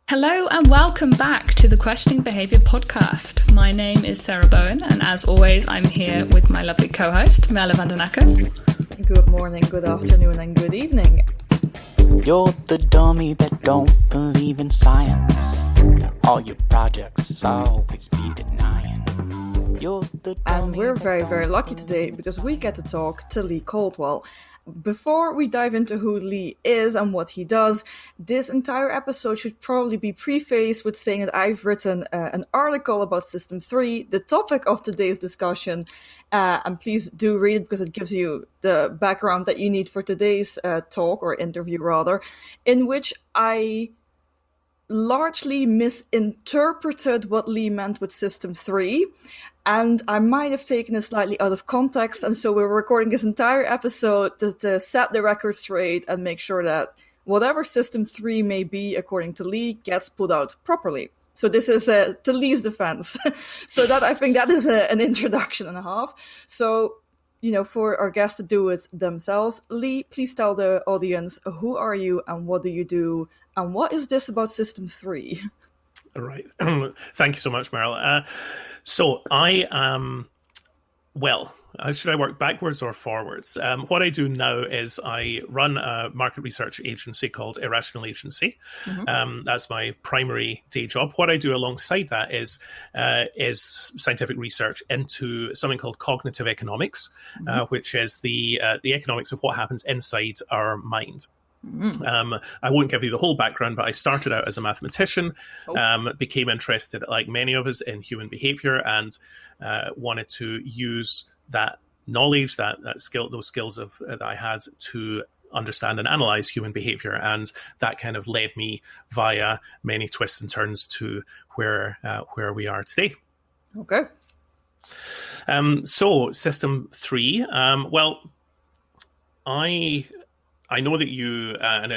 Hello and welcome back to the Questioning Behaviour Podcast. My name is Sarah Bowen, and as always, I'm here with my lovely co-host, Merle van den Akker. Good morning, good afternoon, and good evening. You're the dummy that don't believe in science. All your projects always be denying. And we're very, very lucky today because we get to talk to Leigh Caldwell. Before we dive into who Leigh is and what he does, this entire episode should probably be prefaced with saying that I've written an article about System 3, the topic of today's discussion, and please do read it because it gives you the background that you need for today's talk, or interview rather, in which I largely misinterpreted what Leigh meant with System 3. And I might have taken it slightly out of context. And so we're recording this entire episode to set the record straight and make sure that whatever System 3 may be, according to Leigh, gets put out properly. So this is to Leigh's defense. So that I think that is an introduction and a half. So, for our guests to do it themselves, Leigh, please tell the audience, who are you and what do you do? And what is this about System 3? All right. Thank you so much, Merle. So I am, should I work backwards or forwards? What I do now is I run a market research agency called Irrational Agency. Mm-hmm. That's my primary day job. What I do alongside that is scientific research into something called cognitive economics, mm-hmm. Which is the economics of what happens inside our mind. I won't give you the whole background, but I started out as a mathematician, became interested, like many of us, in human behavior, and wanted to use that knowledge, those skills that I had to understand and analyze human behavior, and that kind of led me via many twists and turns to where we are today. Okay. So System 3. I know that you, and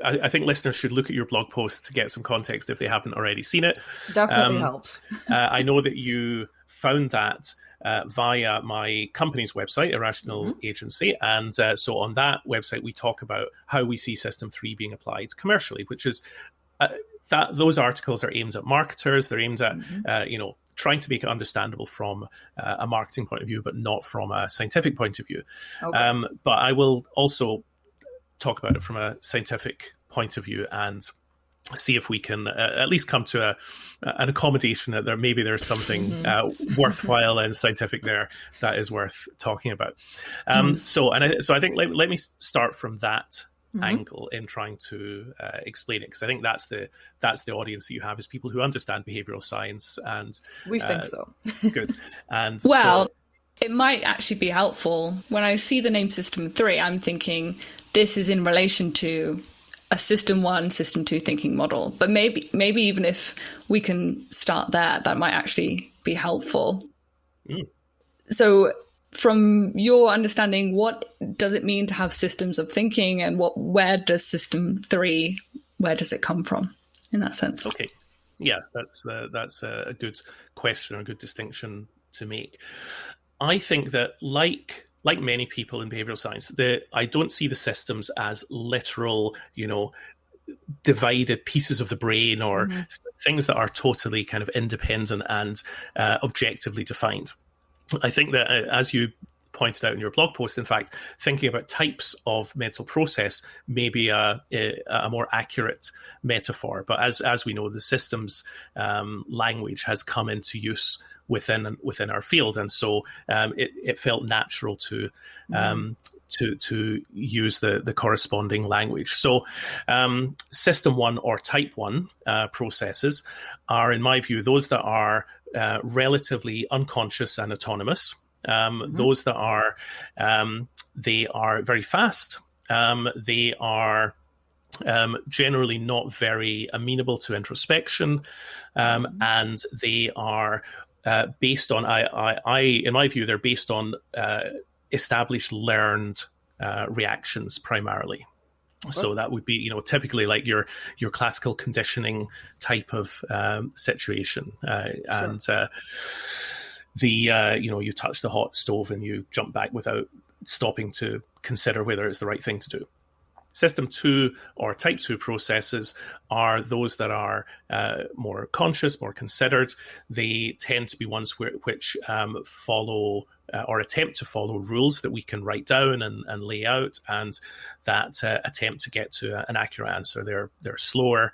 I think listeners should look at your blog post to get some context if they haven't already seen it. Definitely helps. I know that you found that via my company's website, Irrational mm-hmm. Agency. And so on that website, we talk about how we see System 3 being applied commercially, which is that those articles are aimed at marketers. They're aimed at, mm-hmm. Trying to make it understandable from a marketing point of view, but not from a scientific point of view. Okay. But I will also talk about it from a scientific point of view and see if we can at least come to an accommodation that there's something worthwhile and scientific there that is worth talking about. So I think let me start from that angle in trying to explain it, because I think that's the audience that you have, is people who understand behavioral science, and we think so. Good. And it might actually be helpful. When I see the name System 3, I'm thinking this is in relation to a System 1, System 2 thinking model. But maybe even if we can start there, that might actually be helpful. So from your understanding, what does it mean to have systems of thinking, and where does System 3, where does it come from in that sense? Okay. Yeah, that's a good question, or a good distinction to make. I think that like many people in behavioral science, I don't see the systems as literal, divided pieces of the brain, or things that are totally kind of independent and objectively defined. I think that, as you pointed out in your blog post, in fact, thinking about types of mental process may be a more accurate metaphor. But as we know, the systems language has come into use within our field, and so it felt natural to use the corresponding language. So System 1 or Type 1 processes are, in my view, those that are relatively unconscious and autonomous. Those that are they are very fast. They are generally not very amenable to introspection, and they are based on, in my view, they're based on established learned reactions primarily. Okay. So that would be, typically like your classical conditioning type of situation, and you touch the hot stove and you jump back without stopping to consider whether it's the right thing to do. System 2 or type 2 processes are those that are more conscious, more considered. They tend to be ones which follow or attempt to follow rules that we can write down and lay out, and that attempt to get to an accurate answer. They're slower.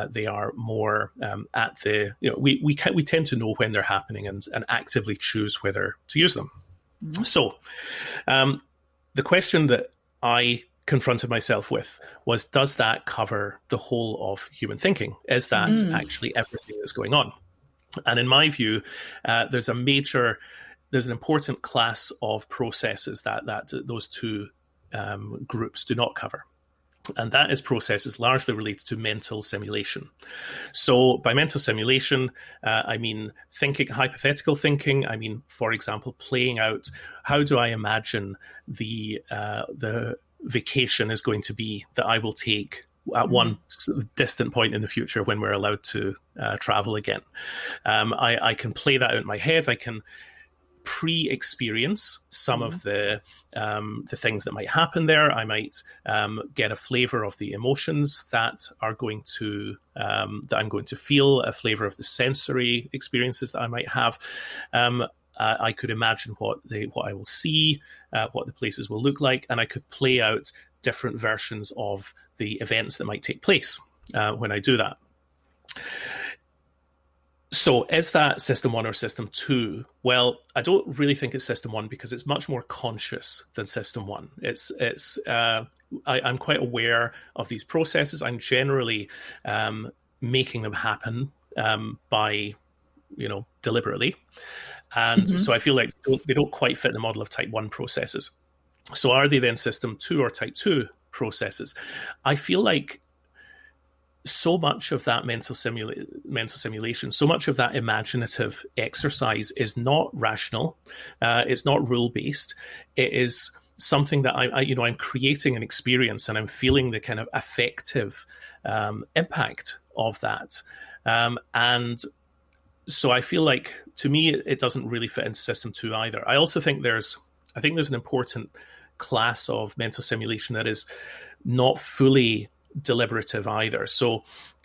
They are more at the, we tend to know when they're happening and actively choose whether to use them. Mm-hmm. So the question that I confronted myself with was, does that cover the whole of human thinking? Is that actually everything that's going on? And in my view, there's an important class of processes that those two groups do not cover. And that is processes largely related to mental simulation. So by mental simulation, I mean thinking, hypothetical thinking. I mean, for example, playing out, how do I imagine the vacation is going to be that I will take at one distant point in the future when we're allowed to travel again. I can play that out in my head. I can pre-experience some of the things that might happen there. I might get a flavor of the emotions that are going to that I'm going to feel, a flavor of the sensory experiences that I might have. I could imagine what I will see, what the places will look like, and I could play out different versions of the events that might take place when I do that. So is that system 1 or system 2? Well, I don't really think it's system 1 because it's much more conscious than system 1. I'm quite aware of these processes. I'm generally making them happen by, deliberately. And so I feel like they don't quite fit the model of type 1 processes. So are they then system 2 or type 2 processes? I feel like so much of that mental simulation, so much of that imaginative exercise is not rational. It's not rule-based. It is something that I'm creating an experience and I'm feeling the kind of affective impact of that. And so I feel like, to me, it doesn't really fit into system 2 either. I also think there's an important class of mental simulation that is not fully deliberative either. So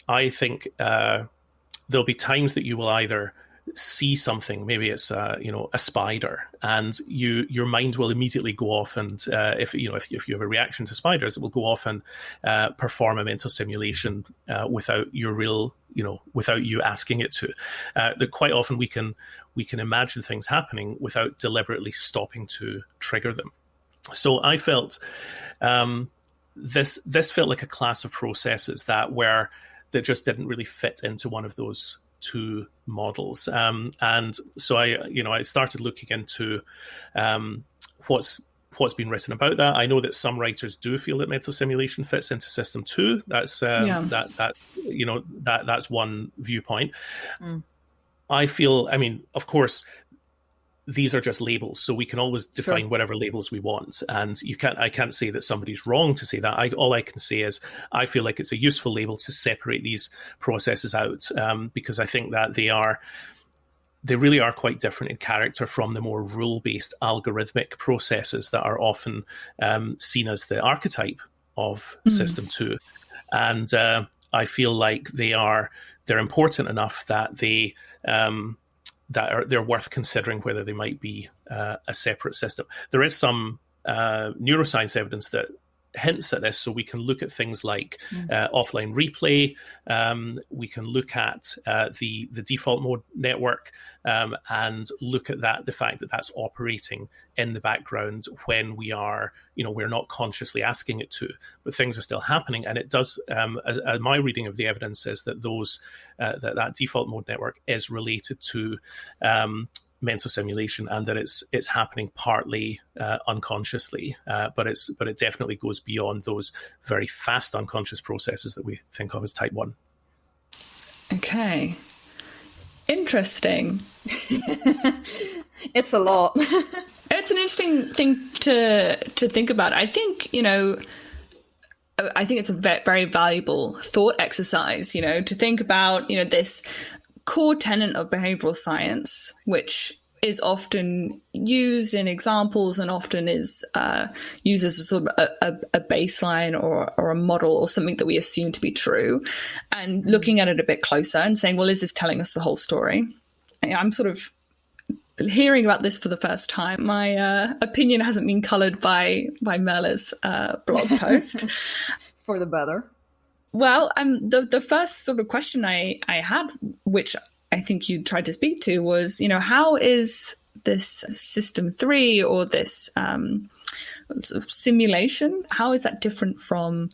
I think there'll be times that you will either see something, maybe it's a spider, and your mind will immediately go off, and if you have a reaction to spiders, it will go off and perform a mental simulation without without you asking it to. That quite often we can imagine things happening without deliberately stopping to trigger them. So I felt this felt like a class of processes that just didn't really fit into one of those two models. And so I started looking into what's been written about that. I know that some writers do feel that mental simulation fits into system 2. That's that's one viewpoint. I feel, of course, these are just labels, so we can always define whatever labels we want, and I can't say that somebody's wrong to say that. All I can say is I feel like it's a useful label to separate these processes out, because I think that they really are quite different in character from the more rule-based algorithmic processes that are often seen as the archetype of system 2. And I feel like they're important enough that they're worth considering whether they might be a separate system. There is some neuroscience evidence that hints at this, so we can look at things like offline replay. We can look at the default mode network and look at the fact that that's operating in the background when we're not consciously asking it to, but things are still happening. And it does. My reading of the evidence says that that default mode network is related to mental simulation, and that it's happening partly unconsciously, but it definitely goes beyond those very fast unconscious processes that we think of as type 1. Okay, interesting. It's a lot. It's an interesting thing to think about. I think it's a very valuable thought exercise, to think about, this core tenet of behavioral science, which is often used in examples and often is used as a sort of a baseline or a model or something that we assume to be true, and looking at it a bit closer and saying, well, is this telling us the whole story? I'm sort of hearing about this for the first time. My opinion hasn't been coloured by Merle's blog post. For the better. Well, the first sort of question I had, which I think you tried to speak to, was, how is this system 3 or this sort of simulation, how is that different from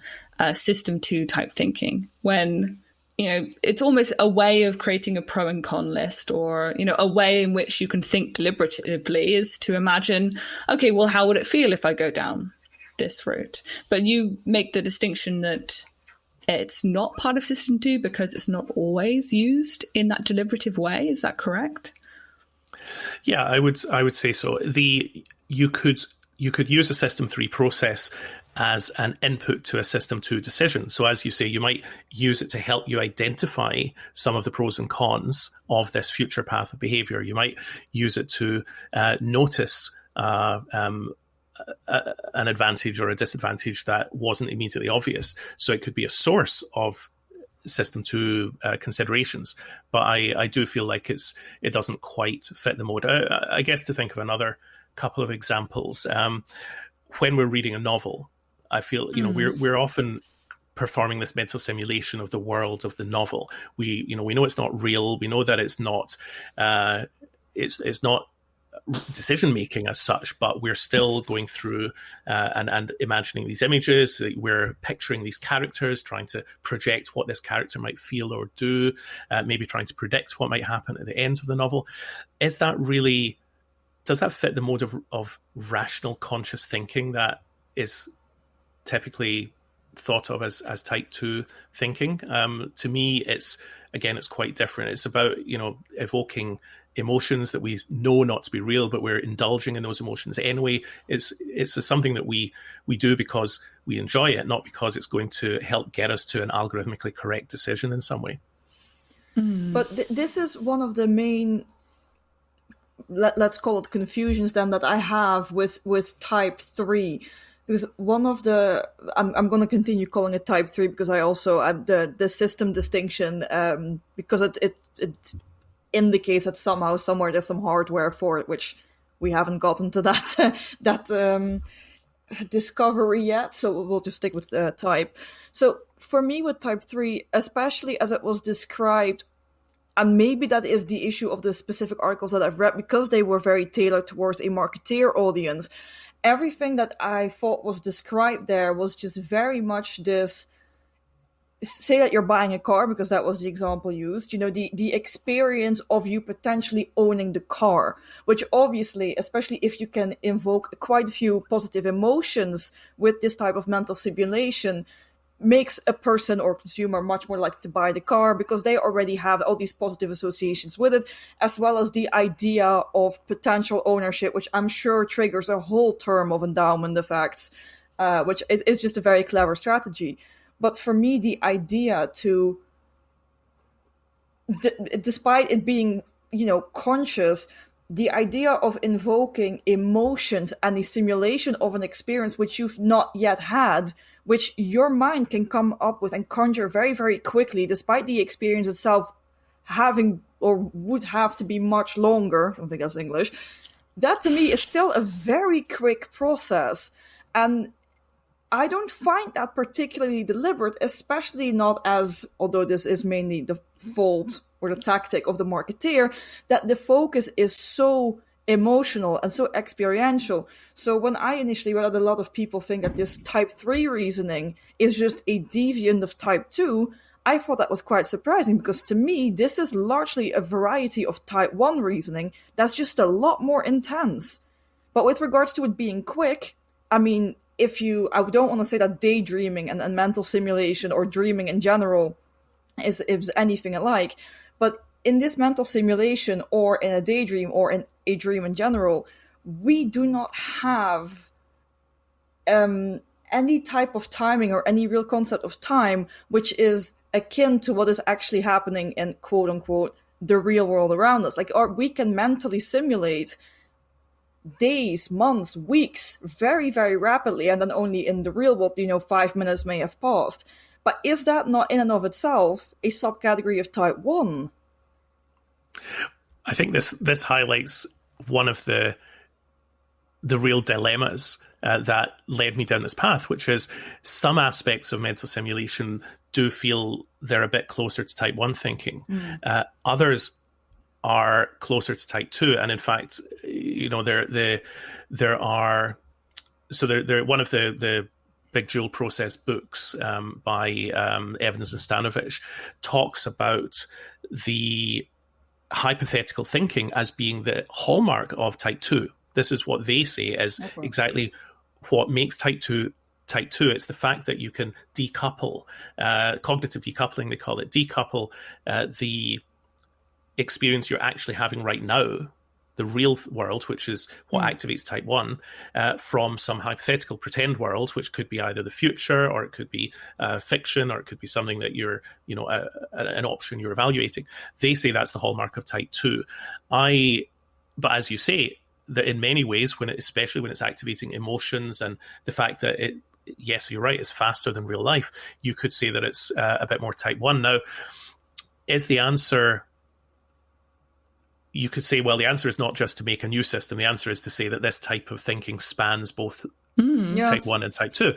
system 2 type thinking, when it's almost a way of creating a pro and con list, or a way in which you can think deliberatively is to imagine, okay, well, how would it feel if I go down this route? But you make the distinction that it's not part of system 2 because it's not always used in that deliberative way. Is that correct? Yeah, I would say so. You could use a system 3 process as an input to a system 2 decision. So as you say, you might use it to help you identify some of the pros and cons of this future path of behavior. You might use it to notice an advantage or a disadvantage that wasn't immediately obvious. So it could be a source of system 2 considerations. But I do feel like it doesn't quite fit the mode. I guess to think of another couple of examples, when we're reading a novel, I feel we're often performing this mental simulation of the world of the novel. We know it's not real. We know that it's not decision making as such, but we're still going through and imagining these images. We're picturing these characters, trying to project what this character might feel or do, maybe trying to predict what might happen at the end of the novel. Does that fit the mode of rational conscious thinking that is typically thought of as type 2 thinking? To me, it's quite different. It's about evoking emotions that we know not to be real, but we're indulging in those emotions anyway. It's something that we do because we enjoy it, not because it's going to help get us to an algorithmically correct decision in some way. But this is one of the main, let's call it confusions then, that I have with type 3. Because one of the, I'm going to continue calling it type 3 because I also add the system distinction, because it indicates that somehow, somewhere, there's some hardware for it, which we haven't gotten to that discovery yet. So we'll just stick with the type. So for me with type 3, especially as it was described, and maybe that is the issue of the specific articles that I've read, because they were very tailored towards a marketeer audience, everything that I thought was described there was just very much this, say that you're buying a car, because that was the example used, the experience of you potentially owning the car, which obviously, especially if you can invoke quite a few positive emotions with this type of mental simulation, makes a person or consumer much more likely to buy the car because they already have all these positive associations with it, as well as the idea of potential ownership, which I'm sure triggers a whole term of endowment effects, which is just a very clever strategy. But for me, the idea to, despite it being, conscious, the idea of invoking emotions and the simulation of an experience which you've not yet had, which your mind can come up with and conjure very, very quickly, despite the experience itself having or would have to be much longer. I don't think that's English. That to me is still a very quick process. And I don't find that particularly deliberate, especially not as, although this is mainly the fault or the tactic of the marketeer, that the focus is so emotional and so experiential. So when I initially read that a lot of people think that this type 3 reasoning is just a deviant of type 2, I thought that was quite surprising, because to me, this is largely a variety of type 1 reasoning that's just a lot more intense. But with regards to it being quick, I mean, I don't want to say that daydreaming and mental simulation or dreaming in general is anything alike, but in this mental simulation or in a daydream or in a dream in general, we do not have any type of timing or any real concept of time which is akin to what is actually happening in quote-unquote the real world around us. Like, or we can mentally simulate days, months, weeks very, very rapidly, and then only in the real world, 5 minutes may have passed. But is that not in and of itself a subcategory of type 1? I think this highlights one of the real dilemmas that led me down this path, which is some aspects of mental simulation do feel they're a bit closer to type 1 thinking. Others are closer to type 2, and in fact, there are one of the big dual process books by Evans and Stanovich talks about the hypothetical thinking as being the hallmark of type 2. This is what they say is exactly what makes type 2 type 2. It's the fact that you can decouple, cognitive decoupling, they call it, decouple the experience you're actually having right now, the real world, which is what activates type 1, from some hypothetical pretend world, which could be either the future, or it could be fiction, or it could be something that you're, an option you're evaluating. They say that's the hallmark of type 2. But as you say, that in many ways, especially when it's activating emotions and the fact that yes, you're right, it's faster than real life, you could say that it's a bit more type 1. Now, is the answer... You could say, well, the answer is not just to make a new system. The answer is to say that this type of thinking spans both type 1 and type 2.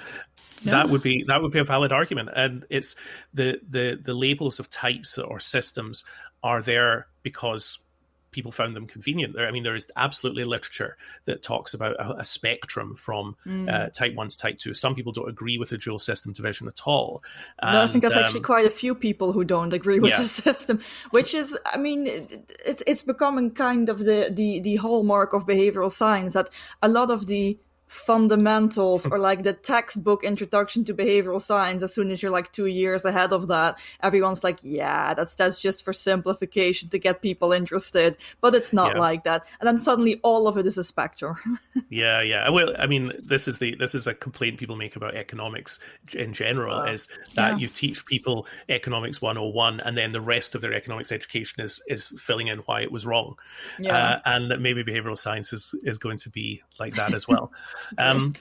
Yeah. That would be a valid argument. And it's the labels of types or systems are there because people found them convenient. There is absolutely literature that talks about a spectrum from type 1 to type 2. Some people don't agree with the dual system division at all. No, I think there's actually quite a few people who don't agree with the system, which is, it's becoming kind of the hallmark of behavioral science, that a lot of the fundamentals or like the textbook introduction to behavioral science, as soon as you're like 2 years ahead of that, everyone's like, yeah, that's just for simplification to get people interested, but it's not like that. And then suddenly all of it is a spectrum. Well, this is a complaint people make about economics in general, is that you teach people economics 101 and then the rest of their economics education is filling in why it was wrong. And that maybe behavioral science is going to be like that as well. I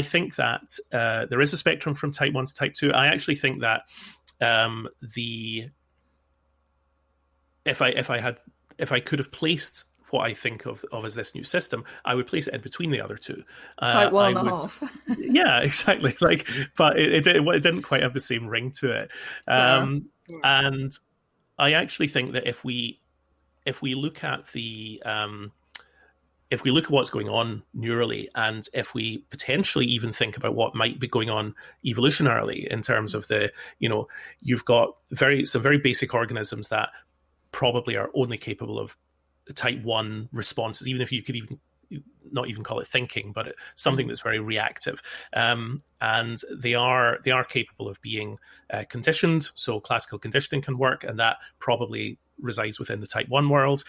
think that there is a spectrum from type 1 to type 2. I actually think that if I could have placed what I think of as this new system, I would place it in between the other two. Type 1.5. Yeah, exactly. But it didn't quite have the same ring to it. And I actually think that if we look at if we look at what's going on neurally, and if we potentially even think about what might be going on evolutionarily in terms of you've got some very basic organisms that probably are only capable of type 1 responses, even if you could not even call it thinking, but something that's very reactive. And they are capable of being conditioned. So classical conditioning can work, and that probably resides within the type 1 world.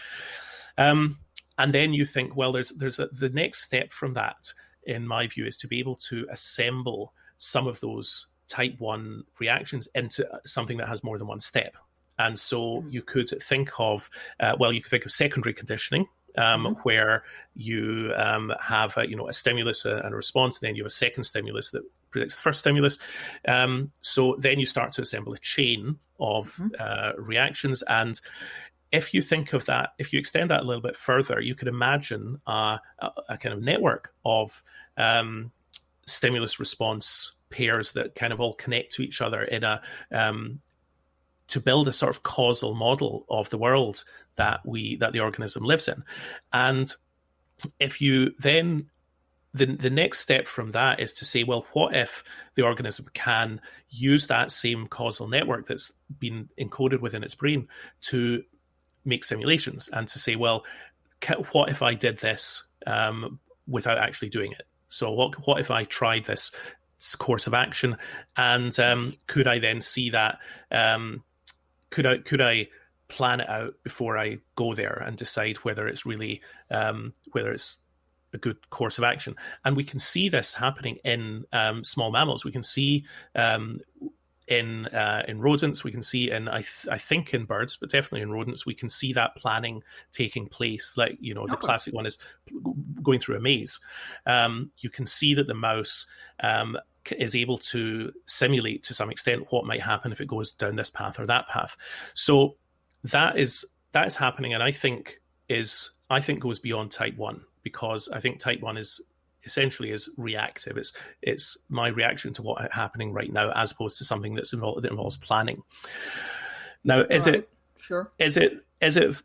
And then you think, well, the next step from that, in my view, is to be able to assemble some of those type 1 reactions into something that has more than one step. And so you could think of, secondary conditioning, where you have a stimulus and a response, and then you have a second stimulus that predicts the first stimulus. So then you start to assemble a chain of reactions. And if you think of that, if you extend that a little bit further, you could imagine a kind of network of stimulus response pairs that kind of all connect to each other in to build a sort of causal model of the world that the organism lives in. And if you then, the next step from that is to say, well, what if the organism can use that same causal network that's been encoded within its brain to make simulations, and to say, well, what if I did this without actually doing it? So what if I tried this course of action, and could I then see that? Could I plan it out before I go there and decide whether it's really whether it's a good course of action? And we can see this happening in small mammals. We can see in rodents, we can see in I think in birds, but definitely in rodents, we can see that planning taking place. Like, the classic one is going through a maze. You can see that the mouse is able to simulate to some extent what might happen if it goes down this path or that path. So that is happening, and I think goes beyond type 1, because I think type 1 is essentially reactive. It's my reaction to what's happening right now, as opposed to something that involves planning. Now, is it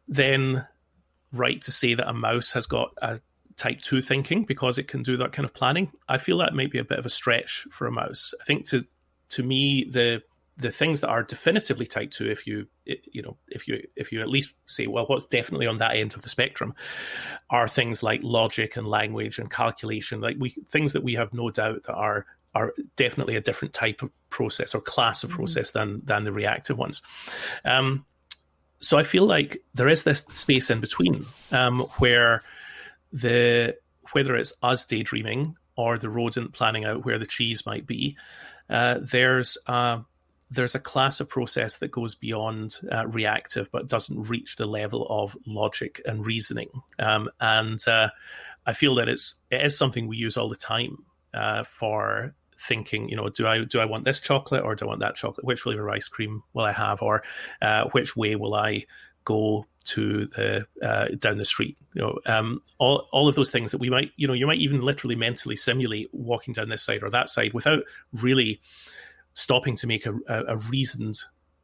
then right to say that a mouse has got a type 2 thinking because it can do that kind of planning? I feel that might be a bit of a stretch for a mouse. I think to me, the things that are definitively type 2, if you at least say, well, what's definitely on that end of the spectrum, are things like logic and language and calculation, things that we have no doubt that are definitely a different type of process or class of process than the reactive ones. So I feel like there is this space in between where whether it's us daydreaming or the rodent planning out where the cheese might be, there's a class of process that goes beyond reactive, but doesn't reach the level of logic and reasoning. And I feel that it is something we use all the time for thinking, do I want this chocolate or do I want that chocolate? Which flavor of ice cream will I have? Or which way will I go to down the street? All of those things that we might, you might even literally mentally simulate walking down this side or that side without really stopping to make a reasoned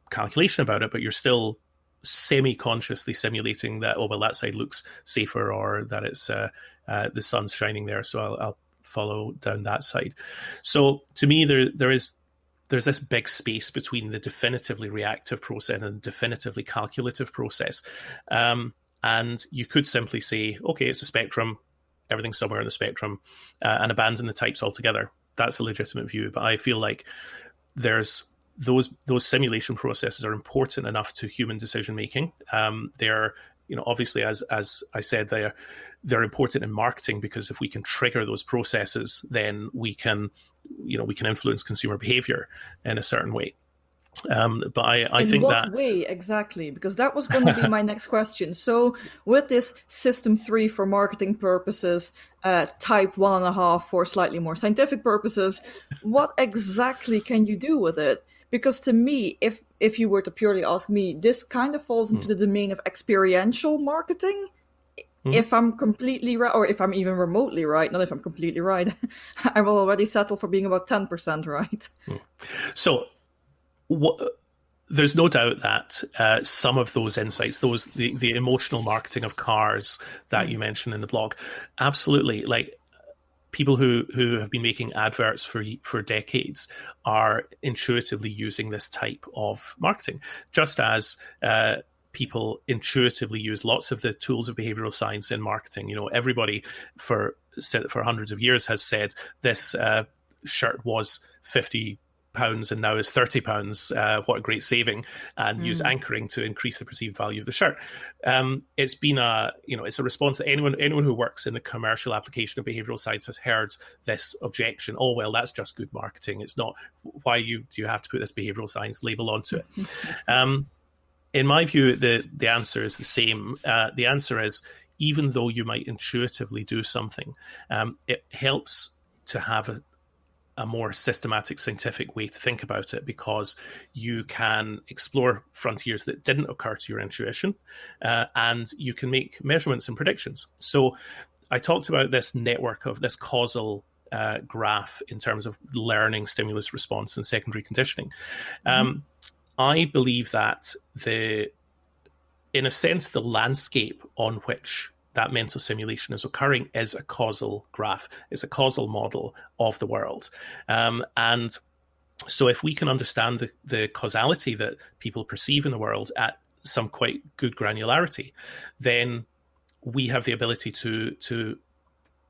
calculation about it, but you're still semi-consciously simulating that, that side looks safer, or that it's the sun's shining there, so I'll follow down that side. So to me, there's this big space between the definitively reactive process and the definitively calculative process. And you could simply say, okay, it's a spectrum, everything's somewhere in the spectrum, and abandon the types altogether. That's a legitimate view, but I feel like there's those simulation processes are important enough to human decision making. They're obviously, as I said, they're important in marketing, because if we can trigger those processes, then we can influence consumer behavior in a certain way. But I think that... In what way exactly? Because that was going to be my next question. So with this system 3 for marketing purposes, type 1.5 for slightly more scientific purposes, what exactly can you do with it? Because to me, if you were to purely ask me, this kind of falls into the domain of experiential marketing. If I'm completely right, or if I'm even remotely right, not if I'm completely right, I will already settle for being about 10% right. So... there's no doubt that some of those insights, the emotional marketing of cars that you mentioned in the blog, absolutely, like people who have been making adverts for decades are intuitively using this type of marketing, just as people intuitively use lots of the tools of behavioral science in marketing. Everybody for hundreds of years has said this shirt was £50 and now is £30. What a great saving! And use anchoring to increase the perceived value of the shirt. It's been it's a response that anyone who works in the commercial application of behavioral science has heard this objection. Oh, well, that's just good marketing. It's not. Why do you have to put this behavioral science label onto it? In my view, the answer is the same. The answer is, even though you might intuitively do something, it helps to have a more systematic scientific way to think about it, because you can explore frontiers that didn't occur to your intuition, and you can make measurements and predictions. So I talked about this network of this causal graph in terms of learning, stimulus response, and secondary conditioning. I believe that in a sense, the landscape on which that mental simulation is occurring is a causal graph. It's a causal model of the world. And so if we can understand the causality that people perceive in the world at some quite good granularity, then we have the ability to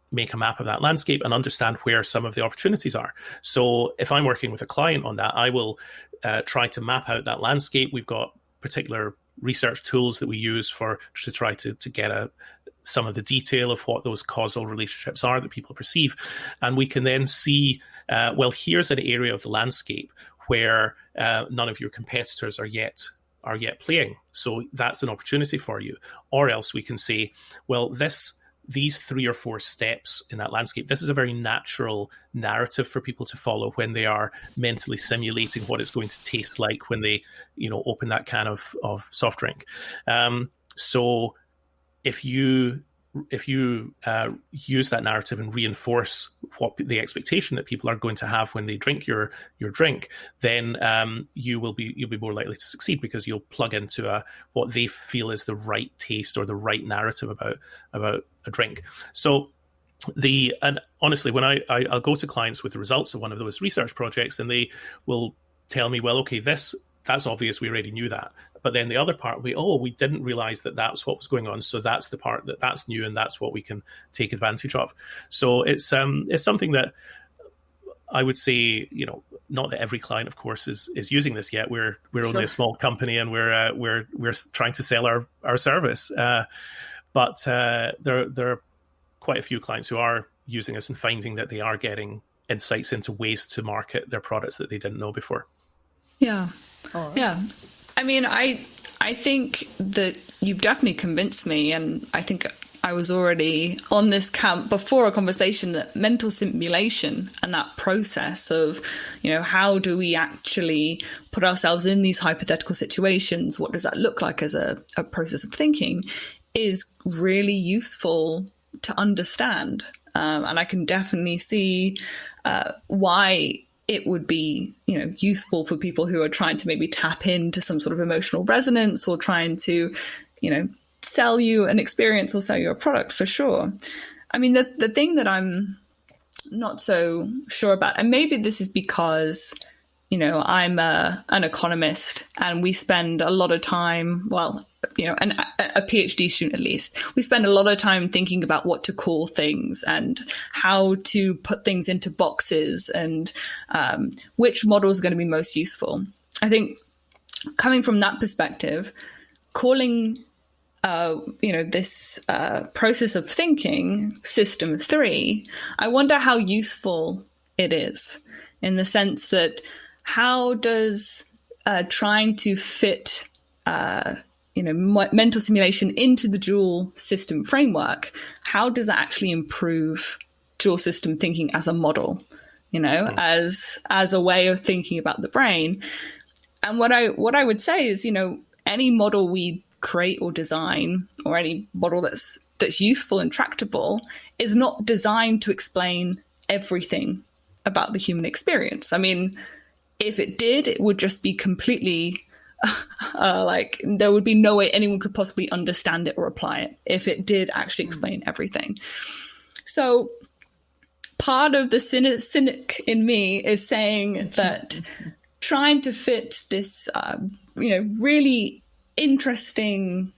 make a map of that landscape and understand where some of the opportunities are. So if I'm working with a client on that, I will try to map out that landscape. We've got particular research tools that we use to try to get some of the detail of what those causal relationships are that people perceive. And we can then see, well, here's an area of the landscape where none of your competitors are yet playing. So that's an opportunity for you. Or else we can say, well, these 3 or 4 steps in that landscape, this is a very natural narrative for people to follow when they are mentally simulating what it's going to taste like when they, open that can of soft drink. So if you use that narrative and reinforce what the expectation that people are going to have when they drink your drink, then you'll be more likely to succeed, because you'll plug into what they feel is the right taste or the right narrative about a drink. So and honestly, when I'll go to clients with the results of one of those research projects, and they will tell me, well, okay, that's obvious, we already knew that. But then the other part, we didn't realize that that's what was going on. So that's the part that's new, and that's what we can take advantage of. So it's something that I would say, not that every client, of course, is using this yet. We're only a small company, and we're trying to sell our service. But there are quite a few clients who are using us and finding that they are getting insights into ways to market their products that they didn't know before. Yeah. Right. Yeah. I mean, I think that you've definitely convinced me, and I think I was already on this camp before our conversation, that mental simulation and that process of, how do we actually put ourselves in these hypothetical situations? What does that look like as a process of thinking is really useful to understand. And I can definitely see why it would be, useful for people who are trying to maybe tap into some sort of emotional resonance, or trying to, sell you an experience or sell you a product, for sure. I mean, the thing that I'm not so sure about, and maybe this is because, I'm an economist, and we spend a lot of time, a PhD student at least, we spend a lot of time thinking about what to call things and how to put things into boxes, and which model is going to be most useful. I think coming from that perspective, calling this process of thinking system 3, I wonder how useful it is, in the sense that how does trying to fit mental simulation into the dual system framework, how does that actually improve dual system thinking as a model, as a way of thinking about the brain? And what I would say is, any model we create or design, or any model that's useful and tractable, is not designed to explain everything about the human experience. I mean, if it did, it would just be completely there would be no way anyone could possibly understand it or apply it if it did actually explain everything. So part of the cynic in me is saying that trying to fit this, really interesting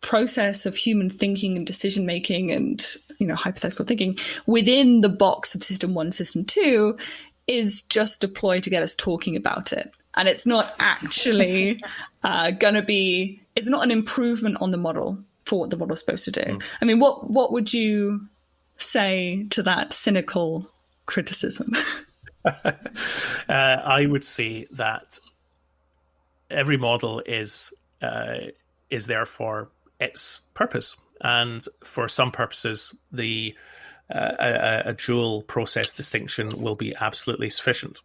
process of human thinking and decision making and, hypothetical thinking within the box of system 1, system 2 is just deployed to get us talking about it. And it's not actually it's not an improvement on the model for what the model is supposed to do. I mean, what would you say to that cynical criticism? I would say that every model is there for its purpose, and for some purposes, a dual process distinction will be absolutely sufficient.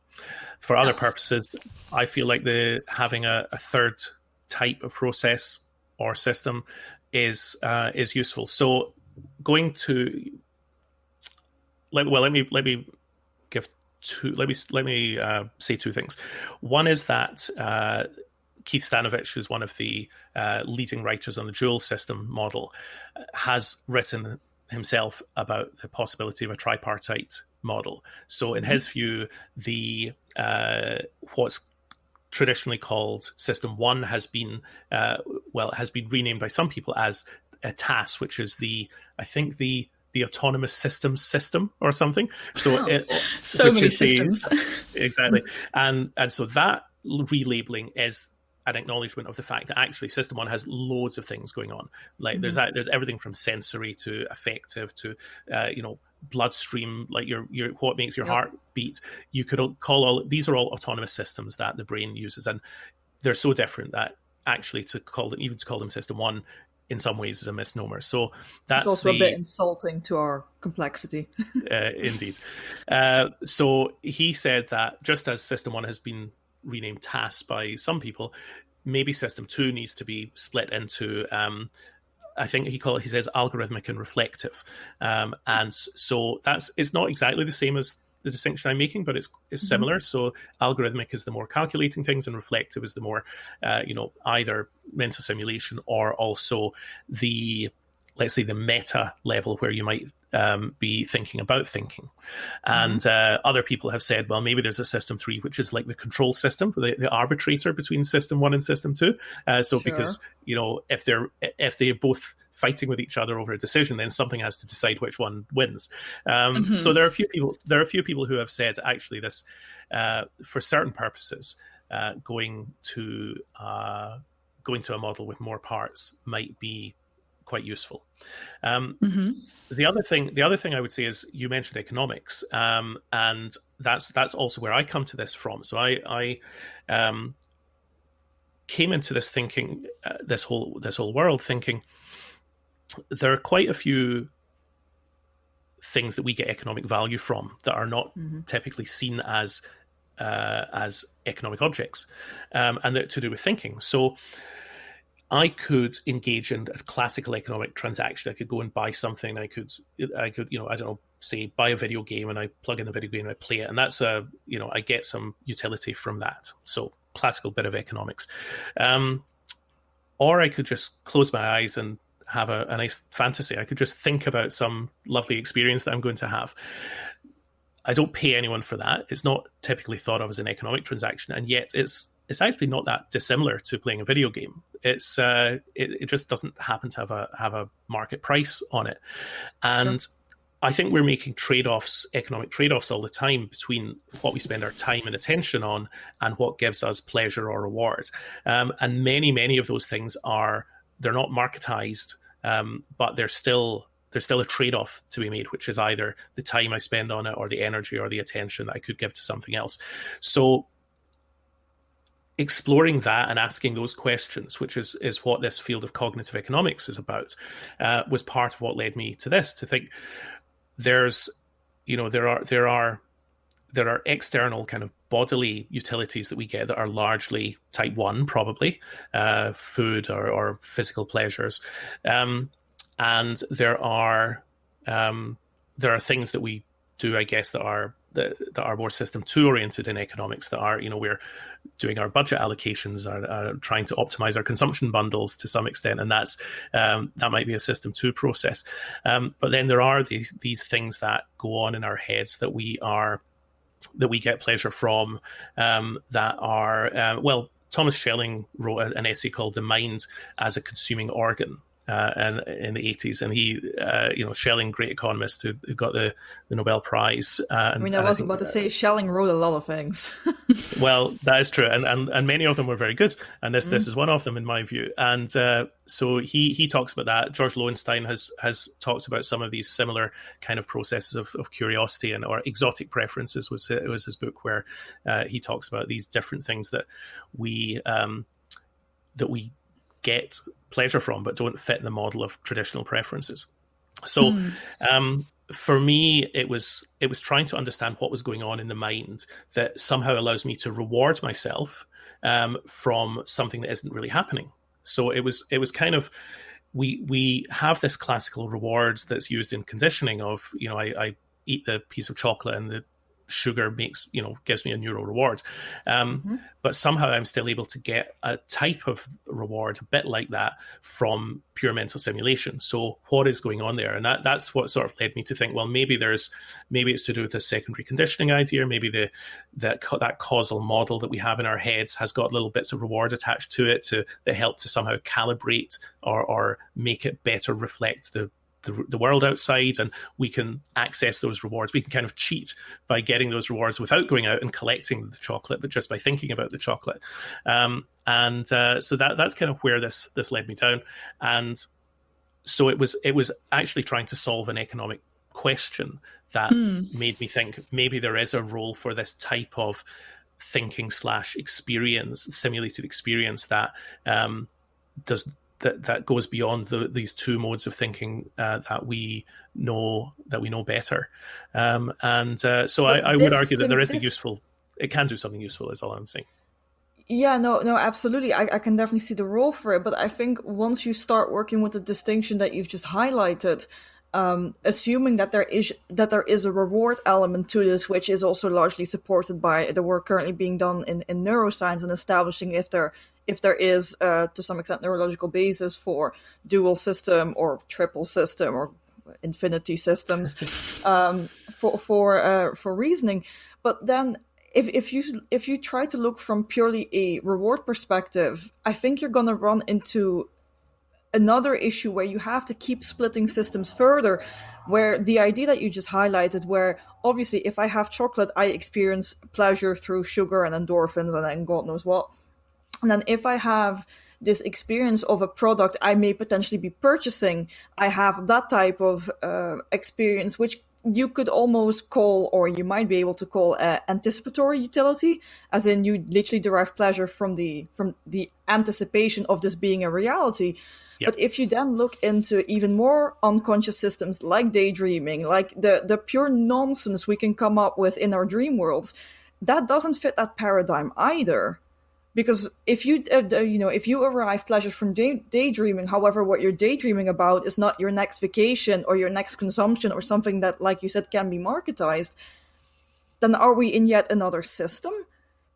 For other purposes, I feel like having a third type of process or system is useful. So going to let me say two things. One is that Keith Stanovich, who's one of the leading writers on the dual system model, has written himself about the possibility of a tripartite model. So in his view, the what's traditionally called system 1 has been renamed by some people as a TAS, which is the autonomous system or something. So many systems. Exactly. And so that relabeling is an acknowledgement of the fact that actually system 1 has loads of things going on. Like there's everything from sensory to affective to bloodstream, like your what makes your heart beat. You could call these are all autonomous systems that the brain uses, and they're so different that actually to call them system one in some ways is a misnomer. So that's it's also a bit insulting to our complexity. Indeed. So he said that just as system one has been renamed tasks by some people, maybe system two needs to be split into I think he says algorithmic and reflective. And so it's not exactly the same as the distinction I'm making, but it's similar. So algorithmic is the more calculating things, and reflective is the more, either mental simulation or also the, let's say, the meta level where you might be thinking about thinking. And other people have said, well, maybe there's a system three, which is like the control system, the arbitrator between system one and system two. Because, if they're both fighting with each other over a decision, then something has to decide which one wins. So there are a few people who have said, actually, this, for certain purposes, going to a model with more parts might be quite useful. The other thing I would say is, you mentioned economics, and that's also where I come to this from. So I came into this thinking, this whole world thinking, there are quite a few things that we get economic value from that are not typically seen as economic objects, and they're to do with thinking. So I could engage in a classical economic transaction. I could go and buy something. I could, I don't know, say buy a video game, and I plug in the video game and I play it, and that's I get some utility from that. So classical bit of economics. Or I could just close my eyes and have a nice fantasy. I could just think about some lovely experience that I'm going to have. I don't pay anyone for that. It's not typically thought of as an economic transaction, and yet it's actually not that dissimilar to playing a video game. It's it just doesn't happen to have a market price on it, and I think we're making economic trade-offs all the time between what we spend our time and attention on and what gives us pleasure or reward. And many of those things they're not marketized, but there's still a trade-off to be made, which is either the time I spend on it or the energy or the attention that I could give to something else. So exploring that and asking those questions, which is what this field of cognitive economics is about, was part of what led me to this, to think there are external kind of bodily utilities that we get that are largely type 1, probably food or physical pleasures, and there are things that we do, I guess, that are more system 2 oriented in economics, that are, we're doing our budget allocations, are trying to optimize our consumption bundles to some extent, and that might be a system 2 process. But then there are these things that go on in our heads that we get pleasure from, that are Thomas Schelling wrote an essay called "The Mind as a Consuming Organ," and in the 80s, and he, Schelling, great economist who got the Nobel Prize. I was about to say Schelling wrote a lot of things. Well, that is true, and many of them were very good, and this is one of them in my view. And so he talks about that. George Lowenstein has talked about some of these similar kind of processes of curiosity or exotic preferences. Was his book, where he talks about these different things that we get pleasure from, but don't fit the model of traditional preferences. So for me, it was trying to understand what was going on in the mind that somehow allows me to reward myself from something that isn't really happening. So it was kind of, we have this classical reward that's used in conditioning of, I eat the piece of chocolate and the sugar gives me a neural reward, but somehow I'm still able to get a type of reward a bit like that from pure mental simulation. So what is going on there? And that's what sort of led me to think, well, maybe it's to do with the secondary conditioning idea. Maybe that causal model that we have in our heads has got little bits of reward attached to it that help to somehow calibrate or make it better reflect the world outside, and we can access those rewards. We can kind of cheat by getting those rewards without going out and collecting the chocolate, but just by thinking about the chocolate. So that's kind of where this led me down. And so it was actually trying to solve an economic question that made me think maybe there is a role for this type of thinking / experience, simulated experience that that goes beyond these two modes of thinking that we know better. So I would argue that there is it can do something useful, is all I'm saying. Yeah, no, absolutely. I can definitely see the role for it. But I think once you start working with the distinction that you've just highlighted, assuming that there is a reward element to this, which is also largely supported by the work currently being done in neuroscience and establishing if there is, to some extent, neurological basis for dual system or triple system or infinity systems for reasoning. But then if you try to look from purely a reward perspective, I think you're going to run into another issue where you have to keep splitting systems further, where the idea that you just highlighted, where obviously if I have chocolate, I experience pleasure through sugar and endorphins and then God knows what. And then if I have this experience of a product I may potentially be purchasing, I have that type of experience, which you could almost call, or you might be able to call, anticipatory utility, as in you literally derive pleasure from the anticipation of this being a reality. Yep. But if you then look into even more unconscious systems like daydreaming, like the pure nonsense we can come up with in our dream worlds, that doesn't fit that paradigm either. Because if you arrive pleasure from daydreaming, however, what you're daydreaming about is not your next vacation or your next consumption or something that, like you said, can be marketized, then are we in yet another system?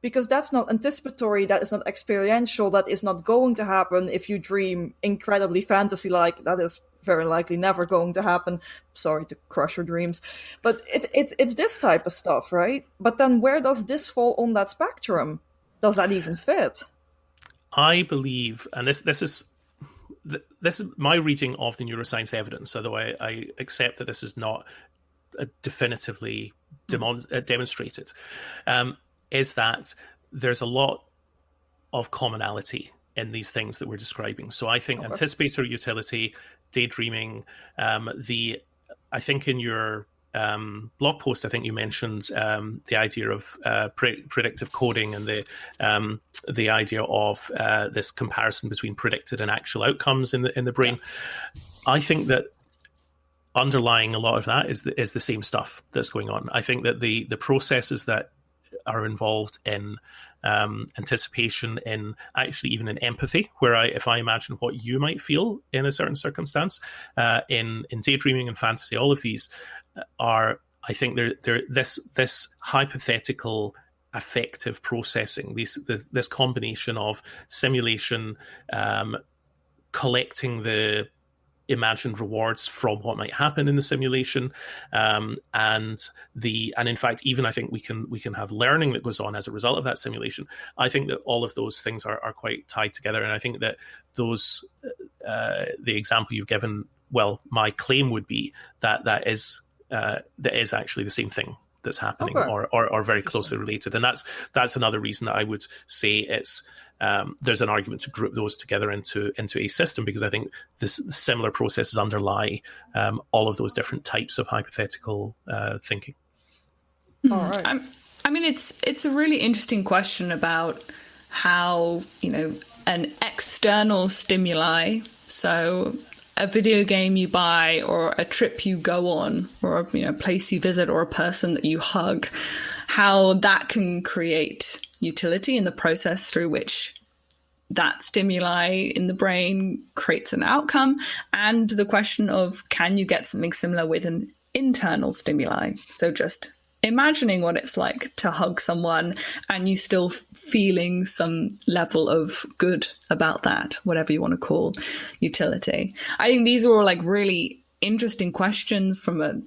Because that's not anticipatory, that is not experiential, that is not going to happen if you dream incredibly fantasy-like. That is very likely never going to happen. Sorry to crush your dreams. But it's this type of stuff, right? But then where does this fall on that spectrum? Does that even fit? I believe, and this is my reading of the neuroscience evidence, although I accept that this is not definitively demonstrated, is that there's a lot of commonality in these things that we're describing. So I think anticipatory utility, daydreaming, I think in your blog post, I think you mentioned the idea of predictive coding and the idea of this comparison between predicted and actual outcomes in the brain. I think that underlying a lot of that is the same stuff that's going on. I think that the processes that are involved in anticipation, in actually even in empathy, where if I imagine what you might feel in a certain circumstance, in daydreaming and fantasy, all of these are, I think, they're this hypothetical affective processing, this combination of simulation, collecting the imagined rewards from what might happen in the simulation, and in fact, even I think we can have learning that goes on as a result of that simulation. I think that all of those things are quite tied together, and I think that those the example you've given, well, my claim would be that is actually the same thing that's happening, or very closely related, and that's another reason that I would say it's there's an argument to group those together into a system, because I think similar processes underlie all of those different types of hypothetical thinking. All right. I mean, it's a really interesting question about how, an external stimuli, so a video game you buy or a trip you go on or a place you visit or a person that you hug, how that can create utility in the process through which that stimuli in the brain creates an outcome, and the question of, can you get something similar with an internal stimuli? So just imagining what it's like to hug someone and you still feeling some level of good about that, whatever you want to call utility. I think these are all like really interesting questions from a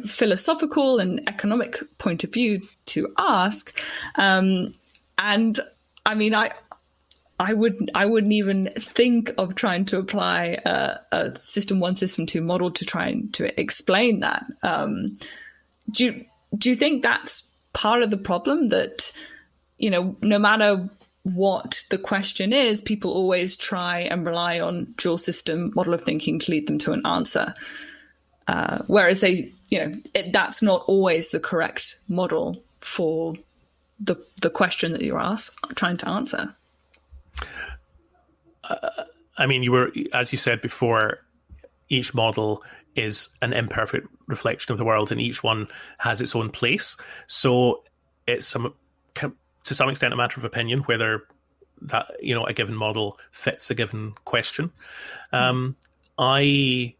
philosophical and economic point of view to ask. And I mean, I wouldn't even think of trying to apply a system 1, system 2 model to try to explain that. Do you think that's part of the problem, that, no matter what the question is, people always try and rely on dual system model of thinking to lead them to an answer? Whereas that's not always the correct model for the question that you're trying to answer. I mean, as you said before, each model is an imperfect reflection of the world, and each one has its own place. So it's to some extent a matter of opinion whether that a given model fits a given question. I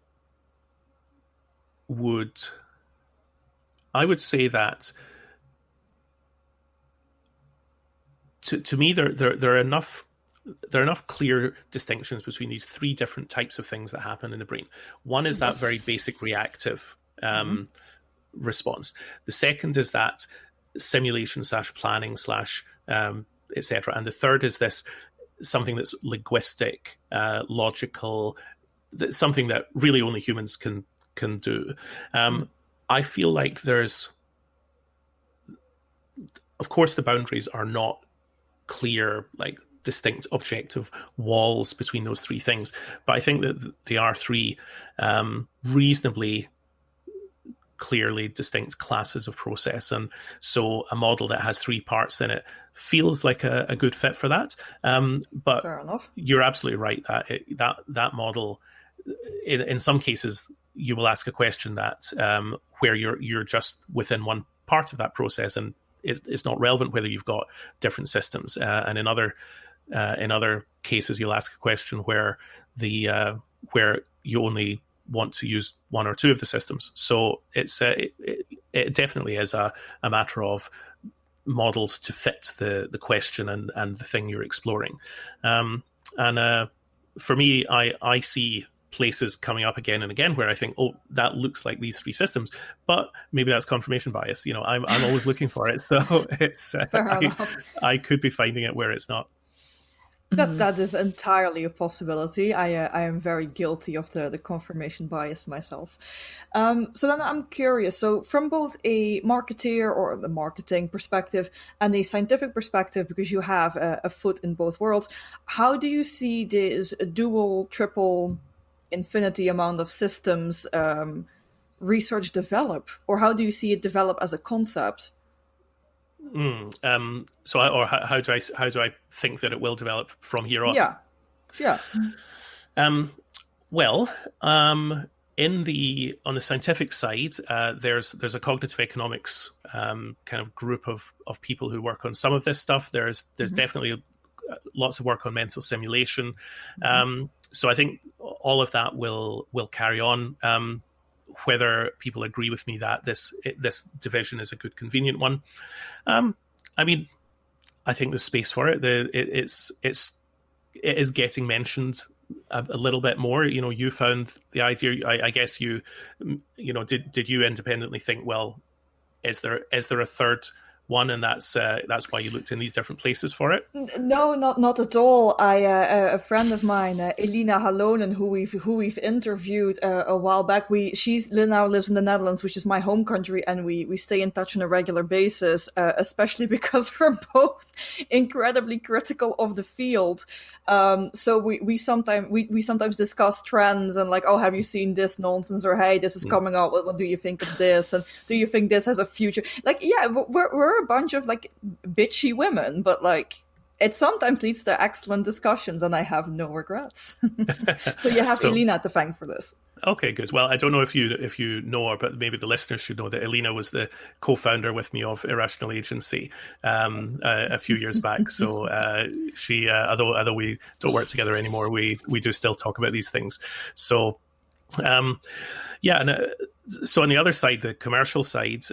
would say that to me there are enough clear distinctions between these three different types of things that happen in the brain. One is that very basic reactive response. The second is that simulation / planning / etc. And the third is this something that's linguistic, logical, something that really only humans can do. I feel like there's, of course, the boundaries are not clear, like distinct objective walls between those three things, but I think that they are three reasonably clearly distinct classes of process, and so a model that has three parts in it feels like a good fit for that. But fair enough. You're absolutely right that model, in some cases, you will ask a question that where you're just within one part of that process, and it's not relevant whether you've got different systems. And in other cases, you'll ask a question where where you only want to use one or two of the systems. So it definitely is a matter of models to fit the question and the thing you're exploring. And for me, I see places coming up again and again where I think, oh, that looks like these three systems, but maybe that's confirmation bias. I'm always looking for it, so it's I could be finding it where it's not. That is entirely a possibility. I am very guilty of the confirmation bias myself. So then I'm curious. So from both a marketeer or a marketing perspective and a scientific perspective, because you have a foot in both worlds, how do you see this dual, triple, infinity amount of systems research develop, or how do you see it develop as a concept? How do I think that it will develop from here on? Yeah. On the scientific side, there's a cognitive economics kind of group of people who work on some of this stuff. There's definitely lots of work on mental simulation. So I think all of that will carry on. Whether people agree with me that this division is a good, convenient one, I mean, I think there's space for it. It is getting mentioned a little bit more. You found the idea. I guess did you independently think, well, is there a third one, and that's why you looked in these different places for it? No, not at all. A friend of mine, Elina Halonen, who we've interviewed a while back. She now lives in the Netherlands, which is my home country, and we stay in touch on a regular basis, especially because we're both incredibly critical of the field. So we sometimes discuss trends and like, oh, have you seen this nonsense, or hey, this is coming out. What do you think of this? And do you think this has a future? Like, yeah, we're a bunch of like bitchy women, but like it sometimes leads to excellent discussions, and I have no regrets. So you have Elina to thank for this. Okay, good. Well, I don't know if you know her, but maybe the listeners should know that Elina was the co-founder with me of Irrational Agency a few years back. So she, although we don't work together anymore, we do still talk about these things. So yeah, and so on the other side, the commercial side,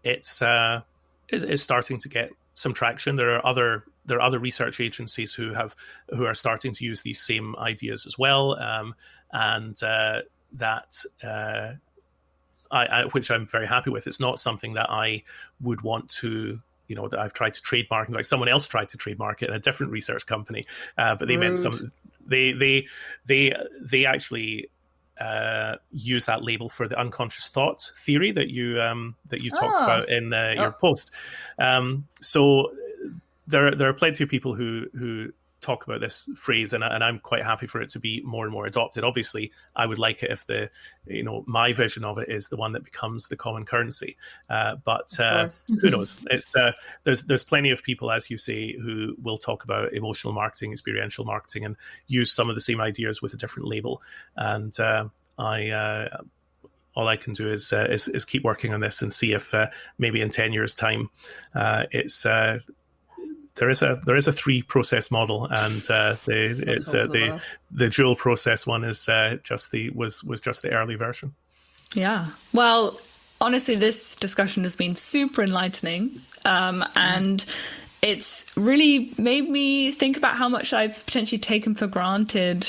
it's starting to get some traction. There are other research agencies who are starting to use these same ideas as well, which I'm very happy with. It's not something that I would want to, that I've tried to trademark, like someone else tried to trademark it in a different research company, but they meant they actually use that label for the unconscious thought theory that you talked about in your post. So there are plenty of people who talk about this phrase, and I'm quite happy for it to be more and more adopted. Obviously, I would like it if my vision of it is the one that becomes the common currency. But who knows? It's there's plenty of people, as you say, who will talk about emotional marketing, experiential marketing, and use some of the same ideas with a different label. And all I can do is keep working on this and see if maybe in 10 years' time, there is a 3-process model, and the dual process one is just the early version. Yeah. Well, honestly, this discussion has been super enlightening, and it's really made me think about how much I've potentially taken for granted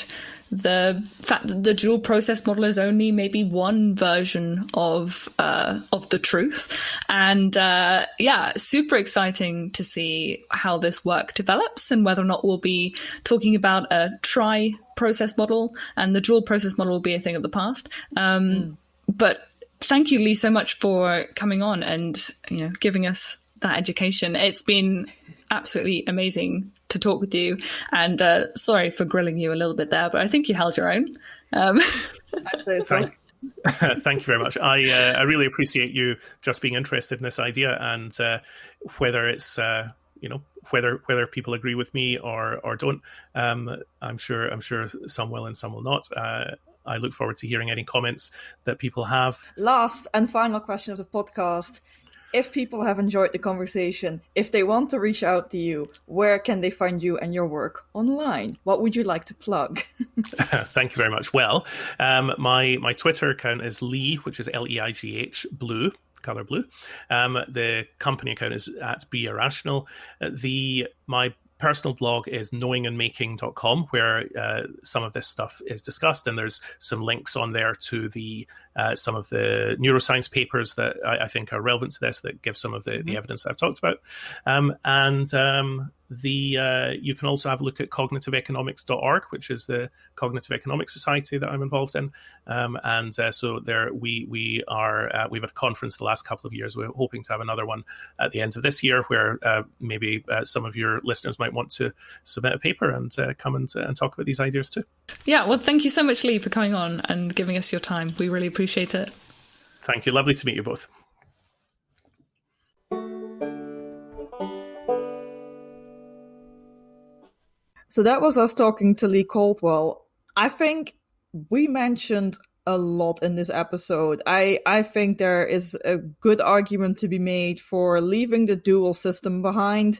the fact that the dual process model is only maybe one version of the truth. And super exciting to see how this work develops and whether or not we'll be talking about a tri-process model and the dual process model will be a thing of the past. But thank you, Leigh, so much for coming on and giving us that education. It's been absolutely amazing to talk with you, and sorry for grilling you a little bit there, but I think you held your own. I'd say so. Thank you very much. I really appreciate you just being interested in this idea, and whether it's whether people agree with me or don't, I'm sure some will and some will not. I look forward to hearing any comments that people have. Last and final question of the podcast. If people have enjoyed the conversation, if they want to reach out to you, where can they find you and your work online? What would you like to plug? Thank you very much. Well, my Twitter account is Leigh, which is Leigh, blue, color blue. The company account is @beirrational. My personal blog is knowingandmaking.com, where some of this stuff is discussed, and there's some links on there to some of the neuroscience papers that I think are relevant to this, that give some of the evidence that I've talked about. You can also have a look at cognitiveeconomics.org, which is the Cognitive Economics Society that I'm involved in. So there we've had a conference the last couple of years. We're hoping to have another one at the end of this year, where maybe some of your listeners might want to submit a paper and come and talk about these ideas too. Yeah, well, thank you so much, Leigh, for coming on and giving us your time. We really appreciate it. Thank you. Lovely to meet you both. So that was us talking to Leigh Caldwell. I think we mentioned a lot in this episode. I think there is a good argument to be made for leaving the dual system behind,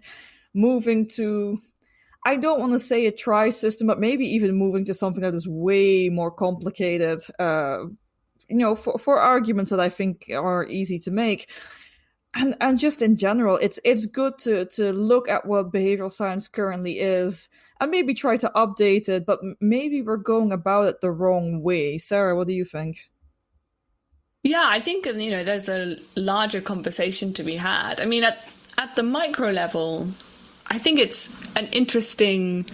moving to, I don't want to say a tri-system, but maybe even moving to something that is way more complicated, for arguments that I think are easy to make. And just in general, it's good to look at what behavioral science currently is and maybe try to update it, but maybe we're going about it the wrong way. Sarah, what do you think? Yeah, I think, there's a larger conversation to be had. I mean, at the micro level, I think it's an interesting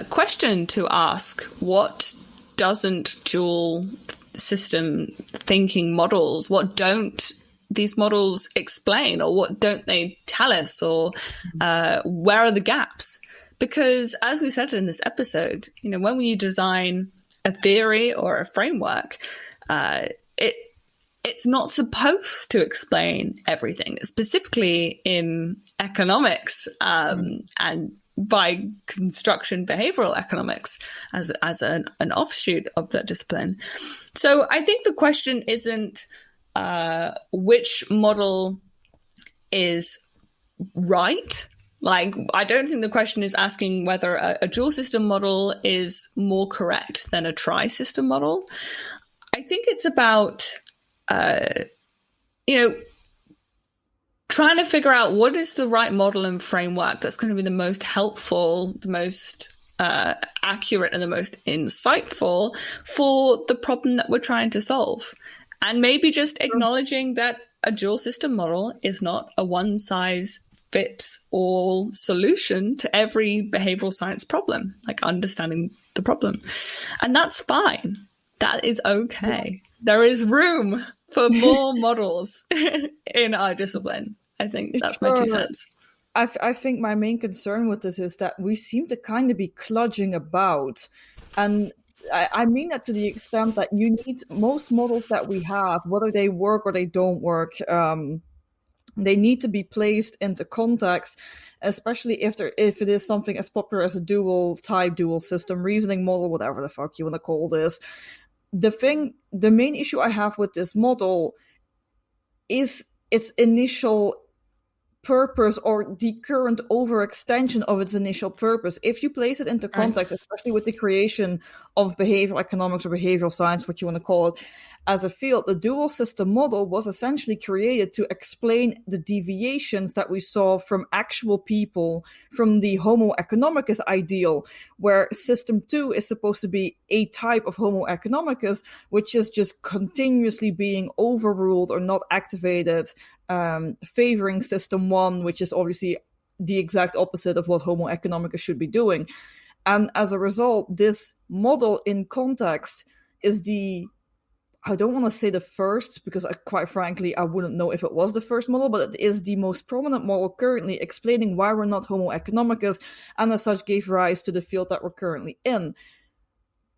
question to ask. What doesn't dual system thinking models, what don't these models explain, or what don't they tell us, or where are the gaps? Because as we said in this episode, when you design a theory or a framework, it's not supposed to explain everything, specifically in economics and by construction behavioral economics as an offshoot of that discipline. So I think the question isn't which model is right. Like, I don't think the question is asking whether a dual system model is more correct than a tri-system model. I think it's about, trying to figure out what is the right model and framework that's going to be the most helpful, the most accurate, and the most insightful for the problem that we're trying to solve. And maybe just acknowledging that a dual system model is not a one-size-fits-all solution to every behavioral science problem, like understanding the problem. And that's fine. That is okay. There is room for more models in our discipline. I think that's my 2 cents. I think my main concern with this is that we seem to kind of be kludging about. And I mean that to the extent that you need most models that we have, whether they work or they don't work, they need to be placed into context, especially if it is something as popular as a dual system reasoning model, whatever the fuck you want to call this. The main issue I have with this model is its initial purpose, or the current overextension of its initial purpose. If you place it into context, especially with the creation of behavioral economics or behavioral science, what you want to call it, as a field, the dual system model was essentially created to explain the deviations that we saw from actual people, from the Homo economicus ideal, where system 2 is supposed to be a type of Homo economicus, which is just continuously being overruled or not activated, favoring system 1, which is obviously the exact opposite of what Homo economicus should be doing. And as a result, this model in context is I don't want to say the first, because quite frankly, I wouldn't know if it was the first model, but it is the most prominent model currently explaining why we're not Homo economicus, and as such gave rise to the field that we're currently in.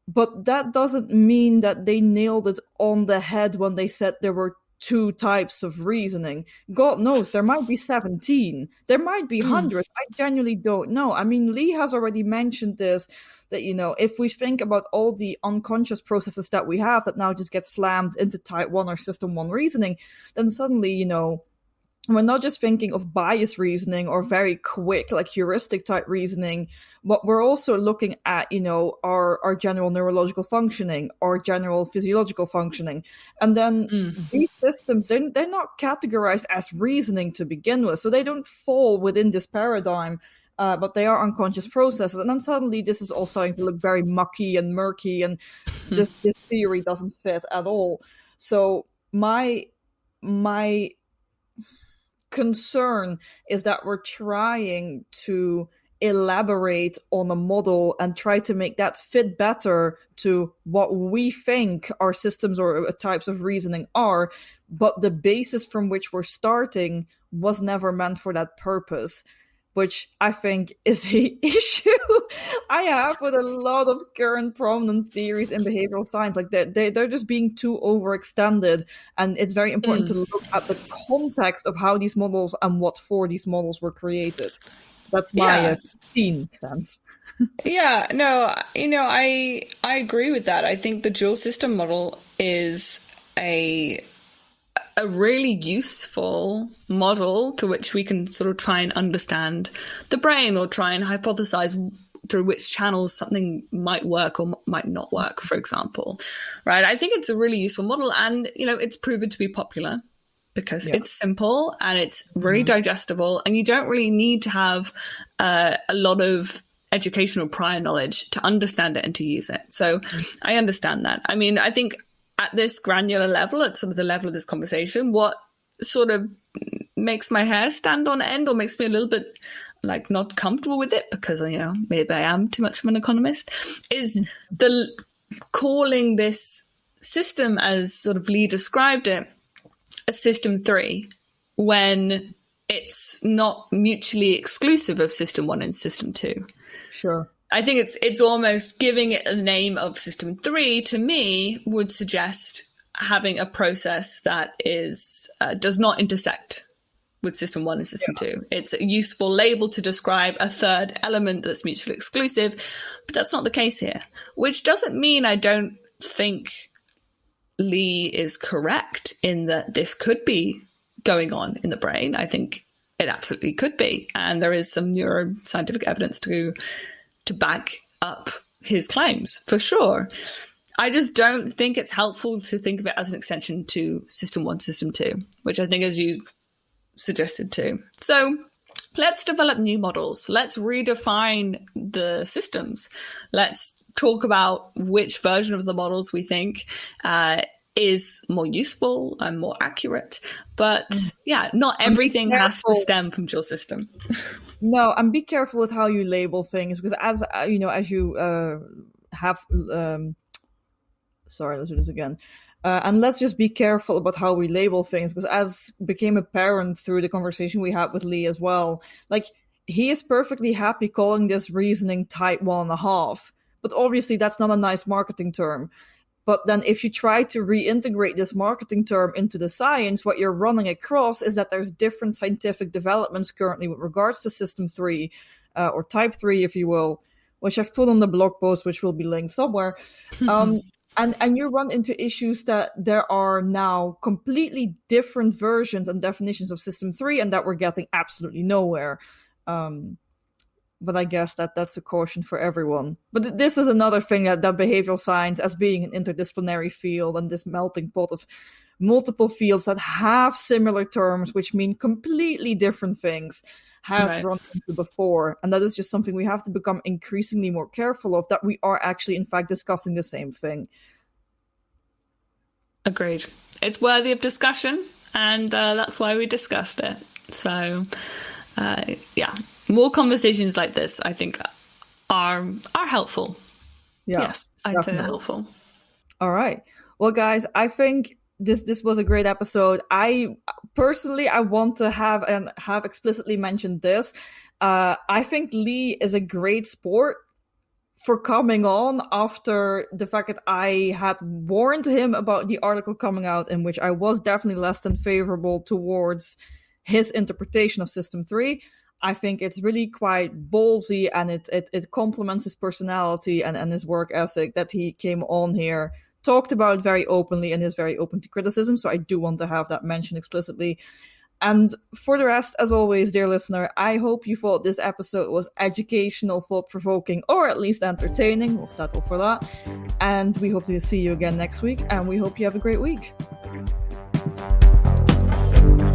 But that doesn't mean that they nailed it on the head when they said there were 2 types of reasoning. God knows, there might be 17. There might be hundreds. I genuinely don't know. I mean, Leigh has already mentioned this, that, if we think about all the unconscious processes that we have that now just get slammed into type 1 or system 1 reasoning, then suddenly, we're not just thinking of bias reasoning or very quick, like heuristic type reasoning, but we're also looking at, our general neurological functioning or general physiological functioning. And then these systems, they're not categorized as reasoning to begin with. So they don't fall within this paradigm, but they are unconscious processes. And then suddenly this is all starting to look very mucky and murky, and this theory doesn't fit at all. So my concern is that we're trying to elaborate on a model and try to make that fit better to what we think our systems or types of reasoning are, but the basis from which we're starting was never meant for that purpose, which I think is the issue I have with a lot of current prominent theories in behavioral science. Like they're just being too overextended, and it's very important to look at the context of how these models and what for these models were created. That's my 15 cents. Yeah, no, I agree with that. I think the dual system model is a really useful model to which we can sort of try and understand the brain, or try and hypothesize through which channels something might work or might not work, for example. Right? I think it's a really useful model, and, it's proven to be popular because it's simple and it's really digestible, and you don't really need to have a lot of educational prior knowledge to understand it and to use it. So I understand that. I mean, I think at this granular level, at sort of the level of this conversation, what sort of makes my hair stand on end or makes me a little bit like not comfortable with it, because, maybe I am too much of an economist, is the calling this system, as sort of Leigh described it, a system 3, when it's not mutually exclusive of system 1 and system 2. Sure. I think it's almost giving it a name of system 3, to me, would suggest having a process that is does not intersect with system 1 and system 2. It's a useful label to describe a third element that's mutually exclusive, but that's not the case here, which doesn't mean I don't think Leigh is correct in that this could be going on in the brain. I think it absolutely could be, and there is some neuroscientific evidence to back up his claims, for sure. I just don't think it's helpful to think of it as an extension to system 1, system 2, which I think, as you've suggested too. So let's develop new models. Let's redefine the systems. Let's talk about which version of the models we think is more useful and more accurate. But not everything has to stem from dual system. No, and be careful with how you label things, because as you have sorry, let's do this again. And let's just be careful about how we label things, because as became apparent through the conversation we had with Leigh as well, like, he is perfectly happy calling this reasoning type 1.5. But obviously that's not a nice marketing term. But then if you try to reintegrate this marketing term into the science, what you're running across is that there's different scientific developments currently with regards to System 3, or Type 3, if you will, which I've put on the blog post, which will be linked somewhere. And you run into issues that there are now completely different versions and definitions of System 3, and that we're getting absolutely nowhere. But I guess that's a caution for everyone. But this is another thing that behavioral science, as being an interdisciplinary field and this melting pot of multiple fields that have similar terms, which mean completely different things, has run into before. And that is just something we have to become increasingly more careful of, that we are actually, in fact, discussing the same thing. Agreed. It's worthy of discussion, and that's why we discussed it. So, yeah. More conversations like this, I think, are helpful. Yeah, yes, I'd say they're helpful. All right. Well, guys, I think this was a great episode. I want to have explicitly mentioned this. I think Leigh is a great sport for coming on after the fact that I had warned him about the article coming out, in which I was definitely less than favorable towards his interpretation of System 3. I think it's really quite ballsy, and it complements his personality and his work ethic that he came on here, talked about very openly, and is very open to criticism. So I do want to have that mentioned explicitly. And for the rest, as always, dear listener, I hope you thought this episode was educational, thought-provoking, or at least entertaining. We'll settle for that. And we hope to see you again next week, and we hope you have a great week.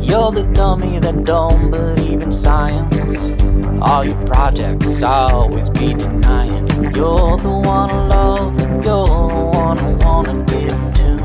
You're the dummy that don't believe in science. All your projects always be denying. You're the one I love, you're the one I wanna give to.